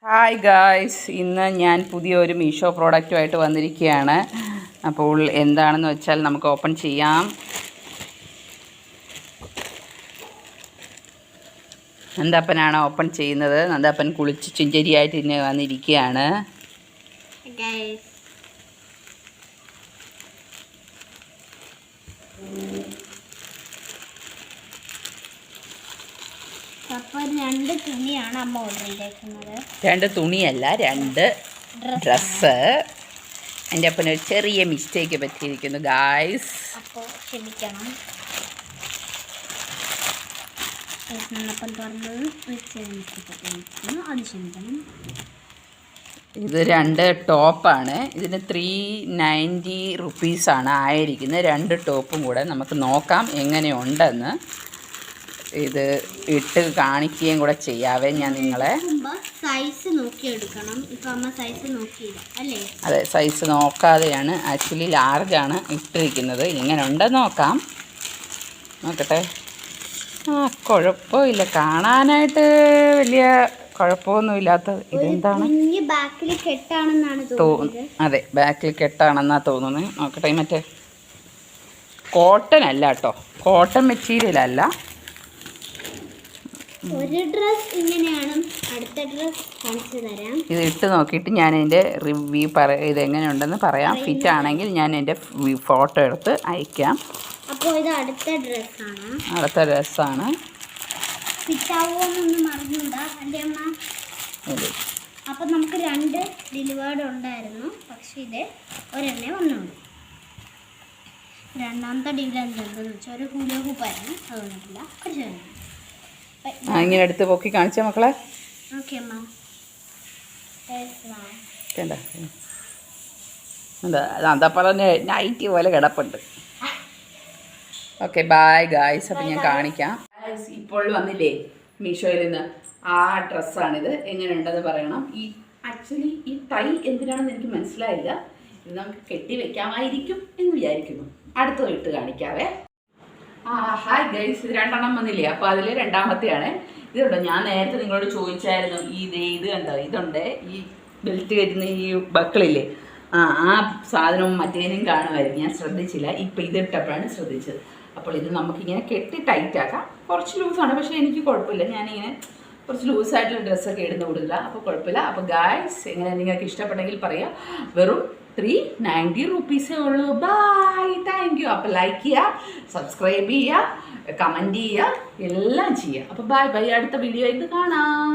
Hi guys, ഇന്ന് ഞാൻ പുതിയൊരു മീഷോ പ്രോഡക്റ്റുമായിട്ട് വന്നിരിക്കുകയാണ്. അപ്പോൾ എന്താണെന്ന് വെച്ചാൽ നമുക്ക് ഓപ്പൺ ചെയ്യാം. നന്ദപ്പനാണ് ഓപ്പൺ ചെയ്യുന്നത്. നന്ദപ്പൻ കുളിച്ച് ചുഞ്ചരിയായിട്ട് ഇന്ന് വന്നിരിക്കുകയാണ്. രണ്ട് തുണിയാണ് അമ്മ ഓർഡർ ചെയ്തേക്കുന്നത്. രണ്ട് തുണിയല്ല, രണ്ട് ഡ്രസ്സ്. എൻ്റെ അപ്പന് ഒരു ചെറിയ മിസ്റ്റേക്ക് പറ്റിയിരിക്കുന്നു ഗായ്സ്, അപ്പോൾ ക്ഷമിക്കണം. ഇത് രണ്ട് ടോപ്പാണ്. ഇതിന് 390 റുപ്പീസാണ് ആയിരിക്കുന്നത്. രണ്ട് ടോപ്പും കൂടെ നമുക്ക് നോക്കാം എങ്ങനെയുണ്ടെന്ന്. ഇത് ഇട്ട് കാണിക്കുകയും കൂടെ ചെയ്യാവേ ഞാൻ നിങ്ങളെ. സൈസ് നോക്കിയെടുക്കണം. ഇപ്പം അമ്മ സൈസ് നോക്കിയില്ല അല്ലേ? അതെ, സൈസ് നോക്കാതെയാണ്. ആക്ച്വലി ലാർജാണ് ഇട്ടിരിക്കുന്നത്. ഇങ്ങനെ ഉണ്ടെന്ന് നോക്കാം. നോക്കട്ടെ. കുഴപ്പമില്ല, കാണാനായിട്ട് വലിയ കുഴപ്പമൊന്നുമില്ലാത്തത്. ഇതെന്താണ്? ബാക്കിൽ കെട്ടാണെന്നാണ് തോന്നുന്നത്. അതെ, ബാക്കിൽ കെട്ടാണെന്നാണ് തോന്നുന്നത്. നോക്കട്ടെ. മറ്റേ കോട്ടൺ അല്ല കേട്ടോ, കോട്ടൺ മെറ്റീരിയൽ അല്ല. ഒരു ഡ്രസ് ഇങ്ങനെയാണ്, അടുത്ത ഡ്രസ് കാണിച്ചു തരാം. ഇത് ഇട്ട് നോക്കിയിട്ട് ഞാൻ എൻ്റെ റിവ്യൂ ഇതെങ്ങനെയുണ്ടെന്ന് പറയാം. ഫിറ്റ് ആണെങ്കിൽ ഞാൻ എൻ്റെ ഫോട്ടോ എടുത്ത് അയക്കാം. അപ്പോൾ ഇത് അടുത്ത ഡ്രസ്സാണ്. അടുത്ത ഡ്രസ്സാണ്. ഫിറ്റ് ആവുമോന്നൊന്നും അറിഞ്ഞൂടാ എൻ്റെ അമ്മ. അപ്പം നമുക്ക് രണ്ട് ഡെലിവേർഡ് ഉണ്ടായിരുന്നു, പക്ഷേ ഇത് ഒരെണ്ണേ വന്നുള്ളൂ. രണ്ടാമത്തെ ഡെലിവറി എന്താണെന്ന് വെച്ചാൽ ഒരു ഹൂല ഹൂപ്പായിരുന്നു, അത് വന്നിട്ടില്ല. കുറച്ച് ഇങ്ങനെ എടുത്ത് പൊക്കി കാണിച്ച മക്കളെ. എന്താ പറഞ്ഞ നൈറ്റി പോലെ കിടപ്പുണ്ട്. Okay, bye guys. അപ്പം ഞാൻ കാണിക്കാം. ഇപ്പോൾ വന്നില്ലേ മീഷോയിൽ നിന്ന് ആ ഡ്രസ്സാണിത്. എങ്ങനെയുണ്ടെന്ന് പറയണം. ആക്ച്വലി ഈ ടൈ എന്തിനാണെന്ന് എനിക്ക് മനസ്സിലായില്ല. ഇത് നമുക്ക് കെട്ടി വെക്കാമായിരിക്കും എന്ന് വിചാരിക്കുന്നു. അടുത്തത് ഇട്ട് കാണിക്കാവേ. ഹായ് ഗൈസ്, ഇത് രണ്ടെണ്ണം വന്നില്ലേ? അപ്പോൾ അതിൽ രണ്ടാമത്തെയാണ്. ഇതുണ്ടോ, ഞാൻ നേരത്തെ നിങ്ങളോട് ചോദിച്ചായിരുന്നു. ഇത് കണ്ടോ, ഇതുണ്ട്. ഈ ബെൽറ്റ് കയറ്റുന്ന ഈ ബക്കിളില്ലേ, ആ സാധനവും മറ്റേനും കാണുമായിരുന്നു. ഞാൻ ശ്രദ്ധിച്ചില്ല. ഇപ്പം ഇതിട്ടപ്പോഴാണ് ശ്രദ്ധിച്ചത്. അപ്പോൾ ഇത് നമുക്കിങ്ങനെ കെട്ടി ടൈറ്റാക്കാം. കുറച്ച് ലൂസാണ്, പക്ഷേ എനിക്ക് കുഴപ്പമില്ല. ഞാനിങ്ങനെ കുറച്ച് ലൂസായിട്ടുള്ള ഡ്രസ്സൊക്കെ ഇടുന്ന കൂടുതല, അപ്പോൾ കുഴപ്പമില്ല. അപ്പോൾ ഗായ്സ്, എങ്ങനെ നിങ്ങൾക്ക് ഇഷ്ടപ്പെട്ടെങ്കിൽ പറയാം. വെറും 390 റുപ്പീസേ ഉള്ളൂ. Bye, thank you. അപ്പോൾ ലൈക്ക് ചെയ്യുക, സബ്സ്ക്രൈബ് ചെയ്യുക, കമൻറ്റ് ചെയ്യുക, എല്ലാം ചെയ്യുക. അപ്പോൾ ബൈ ബൈ. അടുത്ത വീഡിയോ ആയിട്ട് കാണാം.